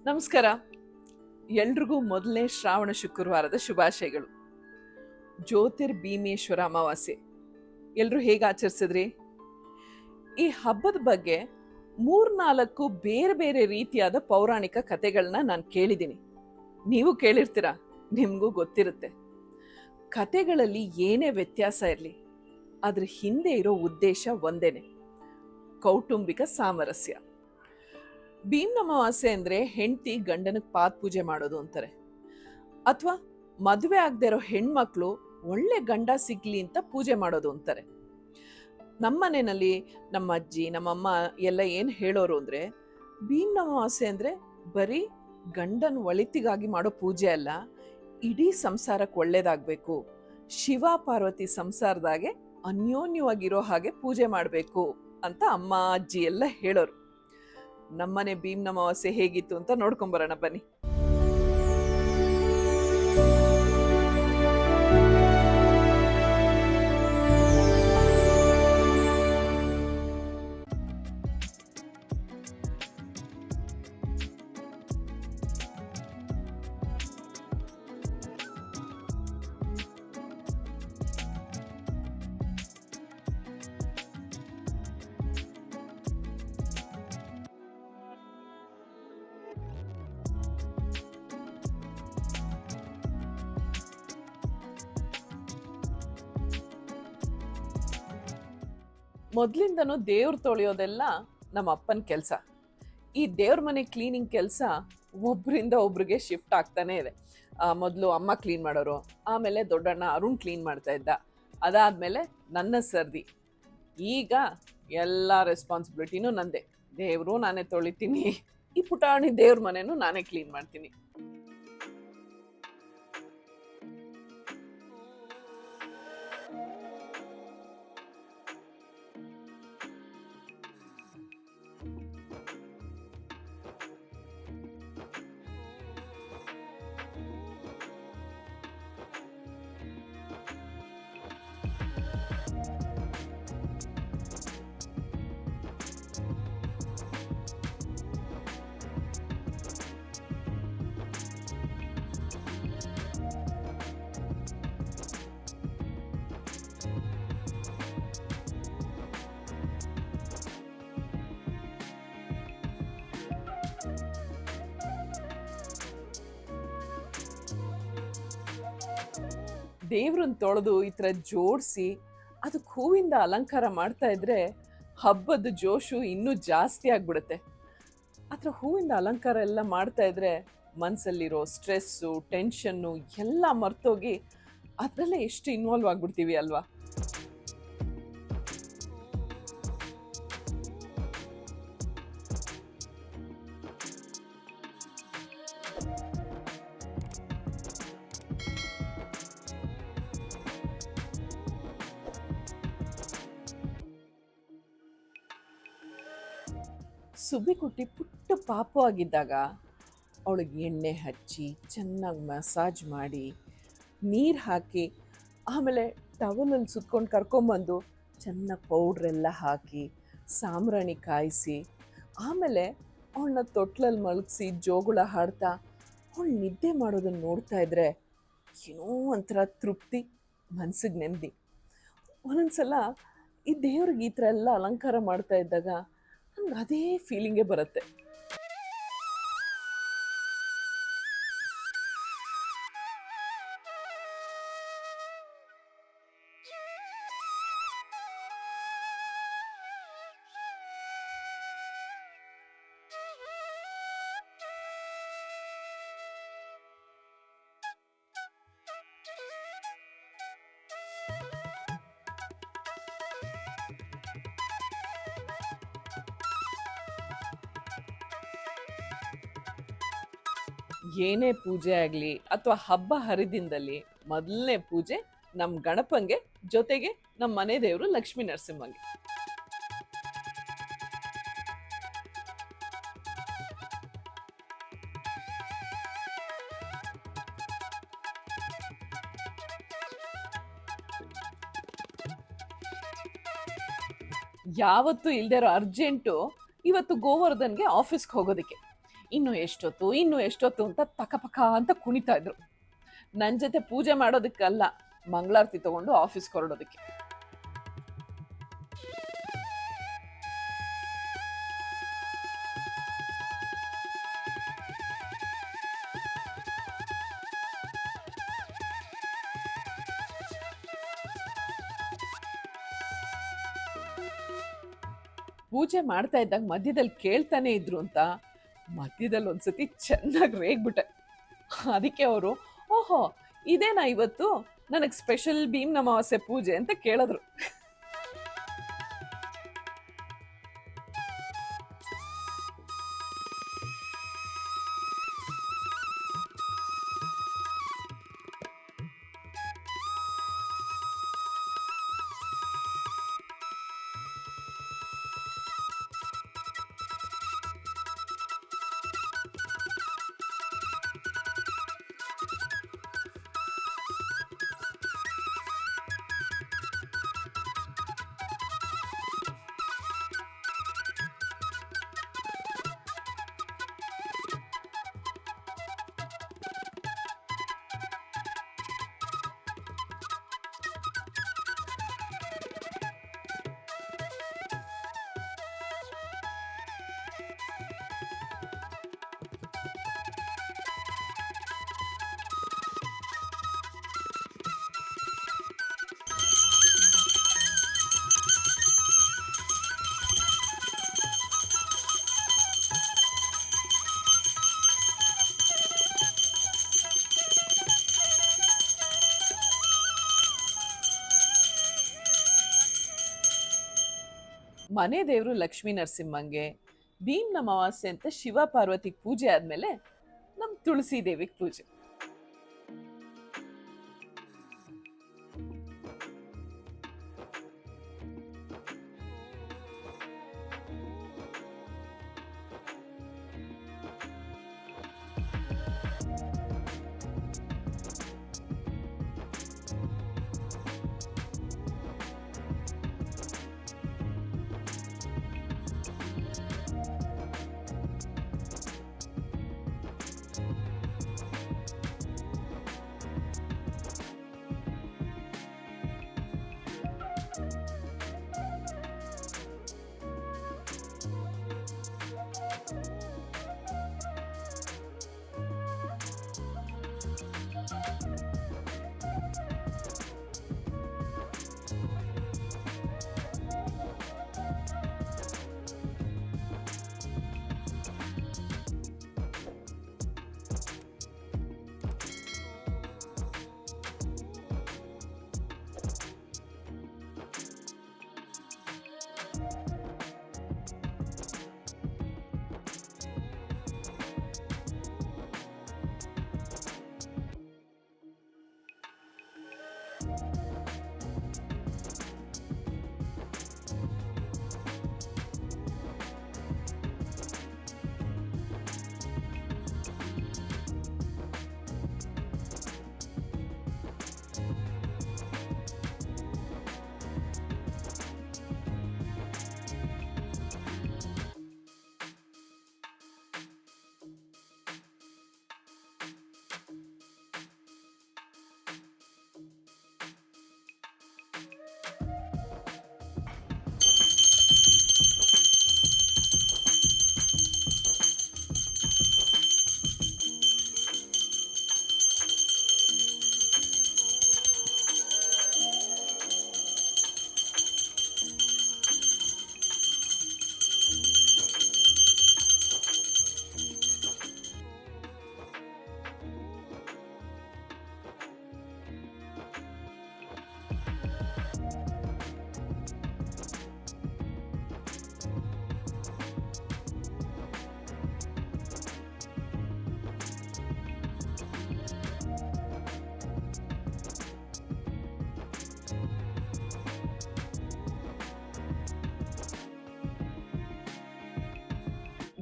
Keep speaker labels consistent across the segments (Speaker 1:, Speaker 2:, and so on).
Speaker 1: ನಮಸ್ಕಾರ. ಎಲ್ರಿಗೂ ಮೊದಲನೇ ಶ್ರಾವಣ ಶುಕ್ರವಾರದ ಶುಭಾಶಯಗಳು. ಜ್ಯೋತಿರ್ಭೀಮೇಶ್ವರ ಅಮಾವಾಸ್ಯೆ ಎಲ್ರು ಹೇಗೆ ಆಚರಿಸಿದ್ರಿ? ಈ ಹಬ್ಬದ ಬಗ್ಗೆ 3-4 ಬೇರೆ ಬೇರೆ ರೀತಿಯಾದ ಪೌರಾಣಿಕ ಕಥೆಗಳನ್ನ ನಾನು ಕೇಳಿದ್ದೀನಿ. ನೀವು ಕೇಳಿರ್ತೀರಾ, ನಿಮಗೂ ಗೊತ್ತಿರುತ್ತೆ. ಕಥೆಗಳಲ್ಲಿ ಏನೇ ವ್ಯತ್ಯಾಸ ಇರಲಿ, ಅದ್ರ ಹಿಂದೆ ಇರೋ ಉದ್ದೇಶ ಒಂದೇನೆ: ಕೌಟುಂಬಿಕ ಸಾಮರಸ್ಯ. ಭೀಮ್ ಅಮಾವಾಸ್ಯೆ ಅಂದ್ರೆ ಹೆಂಡತಿ ಗಂಡನಿಗೆ ಪಾದ ಪೂಜೆ ಮಾಡೋದು ಅಂತಾರೆ. ಅಥವಾ ಮದುವೆ ಆಗದೆ ಇರೋ ಹೆಣ್ಮಕ್ಳು ಒಳ್ಳೆ ಗಂಡ ಸಿಗ್ಲಿ ಅಂತ ಪೂಜೆ ಮಾಡೋದು ಅಂತಾರೆ. ನಮ್ಮನೆಯಲ್ಲಿ ನಮ್ಮ ಅಜ್ಜಿ ನಮ್ಮಮ್ಮ ಎಲ್ಲ ಏನು ಹೇಳೋರು ಅಂದ್ರೆ, ಭೀಮ್ ಅಮಾವಾಸ್ಯೆ ಅಂದ್ರೆ ಬರೀ ಗಂಡನ ಒಳಿತಿಗಾಗಿ ಮಾಡೋ ಪೂಜೆ ಅಲ್ಲ, ಇಡೀ ಸಂಸಾರಕ್ಕೆ ಒಳ್ಳೇದಾಗಬೇಕು, ಶಿವ ಪಾರ್ವತಿ ಸಂಸಾರದಾಗೆ ಅನ್ಯೋನ್ಯವಾಗಿರೋ ಹಾಗೆ ಪೂಜೆ ಮಾಡಬೇಕು ಅಂತ ಅಮ್ಮ ಅಜ್ಜಿ ಎಲ್ಲ ಹೇಳೋರು. ನಮ್ಮನೆ ಭೀಮ್ ಅಮಾವಾಸ್ಯೆ ಹೇಗಿತ್ತು ಅಂತ ನೋಡ್ಕೊಂಬರೋಣ ಬನ್ನಿ. ಮೊದ್ಲಿಂದನೂ ದೇವ್ರ ತೊಳೆಯೋದೆಲ್ಲ ನಮ್ಮ ಅಪ್ಪನ ಕೆಲಸ. ಈ ದೇವ್ರ ಮನೆ ಕ್ಲೀನಿಂಗ್ ಕೆಲಸ ಒಬ್ರಿಂದ ಒಬ್ರಿಗೆ ಶಿಫ್ಟ್ ಆಗ್ತಾನೆ ಇದೆ. ಮೊದಲು ಅಮ್ಮ ಕ್ಲೀನ್ ಮಾಡೋರು, ಆಮೇಲೆ ದೊಡ್ಡಣ್ಣ ಅರುಣ್ ಕ್ಲೀನ್ ಮಾಡ್ತಾ ಇದ್ದ, ಅದಾದ್ಮೇಲೆ ನನ್ನ ಸರ್ದಿ. ಈಗ ಎಲ್ಲ ರೆಸ್ಪಾನ್ಸಿಬಿಲಿಟಿನೂ ನಂದೆ. ದೇವರು ನಾನೇ ತೊಳಿತೀನಿ, ಈ ಪುಟಾಣಿ ದೇವ್ರ ಮನೆನೂ ನಾನೇ ಕ್ಲೀನ್ ಮಾಡ್ತೀನಿ. ದೇವ್ರನ್ನ ತೊಳೆದು ಈ ಥರ ಜೋಡಿಸಿ ಅದಕ್ಕೆ ಹೂವಿಂದ ಅಲಂಕಾರ ಮಾಡ್ತಾ ಇದ್ರೆ ಹಬ್ಬದ ಜೋಶು ಇನ್ನೂ ಜಾಸ್ತಿ ಆಗ್ಬಿಡುತ್ತೆ. ಆ ಥರ ಹೂವಿಂದ ಅಲಂಕಾರ ಎಲ್ಲ ಮಾಡ್ತಾ ಇದ್ರೆ ಮನಸ್ಸಲ್ಲಿರೋ ಸ್ಟ್ರೆಸ್ಸು, ಟೆನ್ಷನ್ನು ಎಲ್ಲ ಮರ್ತೋಗಿ ಅದರಲ್ಲೇ ಎಷ್ಟು ಇನ್ವಾಲ್ವ್ ಆಗ್ಬಿಡ್ತೀವಿ ಅಲ್ವಾ? ಸುಬ್ಬಿಕುಟ್ಟಿ ಪುಟ್ಟ ಪಾಪು ಆಗಿದ್ದಾಗ ಅವಳಿಗೆ ಎಣ್ಣೆ ಹಚ್ಚಿ ಚೆನ್ನಾಗಿ ಮಸಾಜ್ ಮಾಡಿ ನೀರು ಹಾಕಿ ಆಮೇಲೆ ಟವಲಲ್ಲಿ ಸುತ್ಕೊಂಡು ಕರ್ಕೊಂಬಂದು ಚೆನ್ನಾಗಿ ಪೌಡ್ರೆಲ್ಲ ಹಾಕಿ ಸಾಂಬ್ರಾಣಿ ಕಾಯಿಸಿ ಆಮೇಲೆ ಅವಳನ್ನ ತೊಟ್ಲಲ್ಲಿ ಮಲಗಿಸಿ ಜೋಗುಳ ಹಾಡ್ತಾ ಅವಳು ನಿದ್ದೆ ಮಾಡೋದನ್ನು ನೋಡ್ತಾ ಇದ್ರೆ ಏನೋ ಒಂಥರ ತೃಪ್ತಿ, ಮನ್ಸಿಗೆ ನೆಮ್ಮದಿ. ಒಂದೊಂದ್ಸಲ ಈ ದೇವ್ರಿಗೆ ಈ ಥರ ಎಲ್ಲ ಅಲಂಕಾರ ಮಾಡ್ತಾ ಇದ್ದಾಗ ನಂಗೆ ಅದೇ ಫೀಲಿಂಗೇ ಬರುತ್ತೆ. ಏನೇ ಪೂಜೆ ಆಗಲಿ ಅಥವಾ ಹಬ್ಬ ಹರಿದಿನದಲ್ಲಿ ಮೊದಲನೇ ಪೂಜೆ ನಮ್ಮ ಗಣಪಂಗೆ, ಜೊತೆಗೆ ನಮ್ಮ ಮನೆ ದೇವರು ಲಕ್ಷ್ಮೀ ನರಸಿಂಹಂಗೆ. ಯಾವತ್ತೂ ಇಲ್ದೇ ಇರೋ ಅರ್ಜೆಂಟು ಇವತ್ತು ಗೋವರ್ಧನ್ಗೆ ಆಫೀಸ್ಗೆ ಹೋಗೋದಕ್ಕೆ. ಇನ್ನು ಎಷ್ಟೊತ್ತು ಅಂತ ತಕಪಕ ಅಂತ ಕುಣಿತಾ ಇದ್ರು. ನನ್ನ ಜೊತೆ ಪೂಜೆ ಮಾಡೋದಕ್ಕಲ್ಲ, ಮಂಗಳಾರತಿ ತಗೊಂಡು ಆಫೀಸ್ಗೆ ಹೊರಡೋದಕ್ಕೆ. ಪೂಜೆ ಮಾಡ್ತಾ ಇದ್ದಾಗ ಮಧ್ಯದಲ್ಲಿ ಕೇಳ್ತಾನೆ ಇದ್ರು ಅಂತ ಮಧ್ಯದಲ್ಲಿ ಒಂದ್ಸತಿ ಚೆನ್ನಾಗಿ ರೇಗ್ಬಿಟ್ಟೆ. ಅದಕ್ಕೆ ಅವರು, ಓಹೋ ಇದೇನಾ ಇವತ್ತು ನನಗೆ ಸ್ಪೆಷಲ್ ಭೀಮ್ ಅಮಾವಾಸ್ಯೆ ಪೂಜೆ ಅಂತ ಕೇಳಿದ್ರು. ಮನೆ ದೇವರು ಲಕ್ಷ್ಮೀ ನರಸಿಂಹಂಗೆ, ಭೀಮ್ ಅಮಾವಾಸ್ಯೆ ಅಂತ ಶಿವ ಪಾರ್ವತಿಗೆ ಪೂಜೆ ಆದ್ಮೇಲೆ ನಮ್ ತುಳಸಿ ದೇವಿಗೆ ಪೂಜೆ.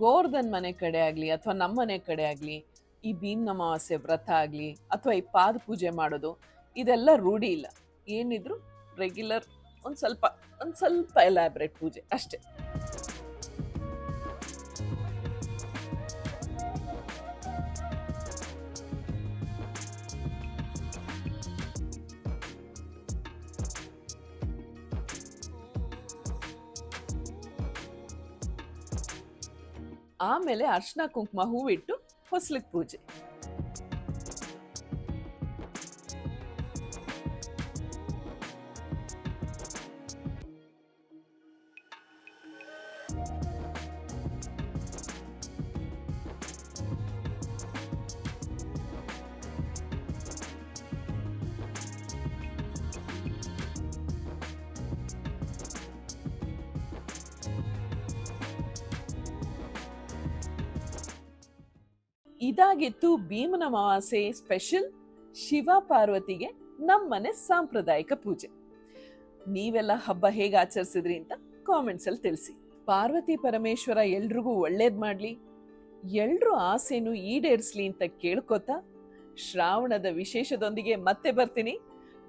Speaker 1: ಗೋರ್ಧನ್ ಮನೆ ಕಡೆ ಆಗ್ಲಿ ಅಥವಾ ನಮ್ಮ ಮನೆ ಕಡೆ ಆಗ್ಲಿ ಈ ಭೀಮ್ ಅಮಾವಾಸ್ಯೆ ವ್ರತ ಆಗ್ಲಿ ಅಥವಾ ಈ ಪಾದ ಪೂಜೆ ಮಾಡೋದು ಇದೆಲ್ಲ ರೂಢಿ ಇಲ್ಲ. ಏನಿದ್ರು ರೆಗ್ಯುಲರ್ ಒಂದ್ ಸ್ವಲ್ಪ ಎಲಾಬ್ರೇಟ್ ಪೂಜೆ ಅಷ್ಟೇ. ಆಮೇಲೆ ಅರ್ಶಿನ ಕುಂಕುಮ ಹೂವಿಟ್ಟು ಹೊಸ್ಲಿಗೆ ಪೂಜೆ. ಇದಾಗಿತ್ತು ಭೀಮನ ಅಮಾವಾಸ್ಯೆ ಸ್ಪೆಷಲ್ ಶಿವ ಪಾರ್ವತಿಗೆ ನಮ್ಮನೆ ಸಾಂಪ್ರದಾಯಿಕ ಪೂಜೆ. ನೀವೆಲ್ಲ ಹಬ್ಬ ಹೇಗೆ ಆಚರಿಸಿದ್ರಿ ಅಂತ ಕಾಮೆಂಟ್ಸ್ ಅಲ್ಲಿ ತಿಳಿಸಿ. ಪಾರ್ವತಿ ಪರಮೇಶ್ವರ ಎಲ್ರಿಗೂ ಒಳ್ಳೇದ್ ಮಾಡ್ಲಿ, ಎಲ್ರೂ ಆಸೆನು ಈಡೇರಿಸ್ಲಿ ಅಂತ ಕೇಳ್ಕೊತಾ ಶ್ರಾವಣದ ವಿಶೇಷದೊಂದಿಗೆ ಮತ್ತೆ ಬರ್ತೀನಿ.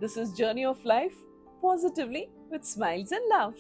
Speaker 1: This is journey of life positively with smiles and love.